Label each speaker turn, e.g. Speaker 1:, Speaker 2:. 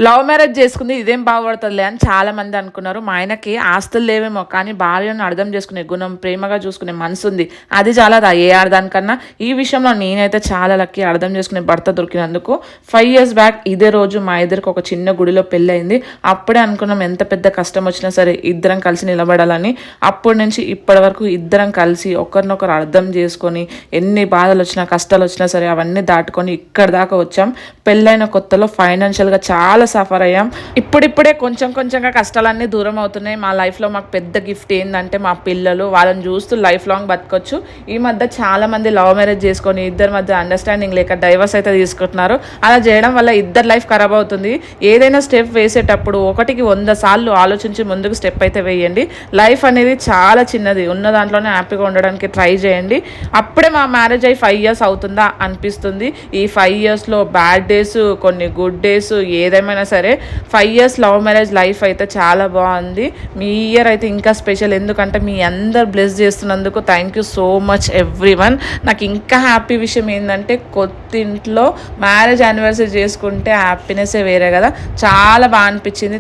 Speaker 1: Love marriage చేసుకుంది ఇదేం బాగుపడుతుందిలే అని చాలా మంది అనుకున్నారు. మా ఆయనకి ఆస్తులు లేవేమో కానీ భార్యను అర్థం చేసుకునే గుణం, ప్రేమగా చూసుకునే మనసు ఉంది. అది చాలదా ఏ ఆడదానికన్నా? ఈ విషయంలో నేనైతే చాలా లక్కీ, అర్థం చేసుకునే భర్త దొరికినందుకు. 5 years బ్యాక్ ఇదే రోజు మా ఇద్దరికి ఒక చిన్న గుడిలో పెళ్ళి అయింది. అప్పుడే అనుకున్నాం ఎంత పెద్ద కష్టం వచ్చినా సరే ఇద్దరం కలిసి నిలబడాలని. అప్పటి నుంచి ఇప్పటి వరకు ఇద్దరం కలిసి ఒకరినొకరు అర్థం చేసుకొని ఎన్ని బాధలు వచ్చినా కష్టాలు వచ్చినా సరే అవన్నీ దాటుకొని ఇక్కడ దాకా వచ్చాం. పెళ్ళైన కొత్తలో ఫైనాన్షియల్గా చాలా సఫర్ అయ్యాం. ఇప్పుడిప్పుడే కొంచెం కొంచెంగా కష్టాలన్నీ దూరం అవుతున్నాయి. మా లైఫ్లో మాకు పెద్ద గిఫ్ట్ ఏంటంటే మా పిల్లలు. వాళ్ళని చూస్తూ లైఫ్ లాంగ్ బతకొచ్చు. ఈ మధ్య చాలా మంది లవ్ మ్యారేజ్ చేసుకొని ఇద్దరి మధ్య అండర్స్టాండింగ్ లేక డైవర్స్ అయితే తీసుకుంటున్నారు. అలా చేయడం వల్ల ఇద్దరు లైఫ్ ఖరాబ్ అవుతుంది. ఏదైనా స్టెప్ వేసేటప్పుడు 1కి 100 సార్లు ఆలోచించి ముందుకు స్టెప్ అయితే వేయండి. లైఫ్ అనేది చాలా చిన్నది, ఉన్న దాంట్లోనే హ్యాపీగా ఉండడానికి ట్రై చేయండి. అప్పుడే మా మ్యారేజ్ అయ్యి 5 years అవుతుందా అనిపిస్తుంది. ఈ 5 yearsలో బ్యాడ్ డేస్, కొన్ని గుడ్ డేస్, ఏదేమైనా సరే 5 years లవ్ మ్యారేజ్ లైఫ్ అయితే చాలా బాగుంది. మీ ఇయర్ అయితే ఇంకా స్పెషల్, ఎందుకంటే మీ అందరు బ్లెస్ చేస్తున్నందుకు thank you so much everyone. నాకు ఇంకా హ్యాపీ విషయం ఏంటంటే కొత్త ఇంట్లో మ్యారేజ్ యానివర్సరీ చేసుకుంటే హ్యాపీనెస్సే వేరే కదా. చాలా బాగా అనిపించింది.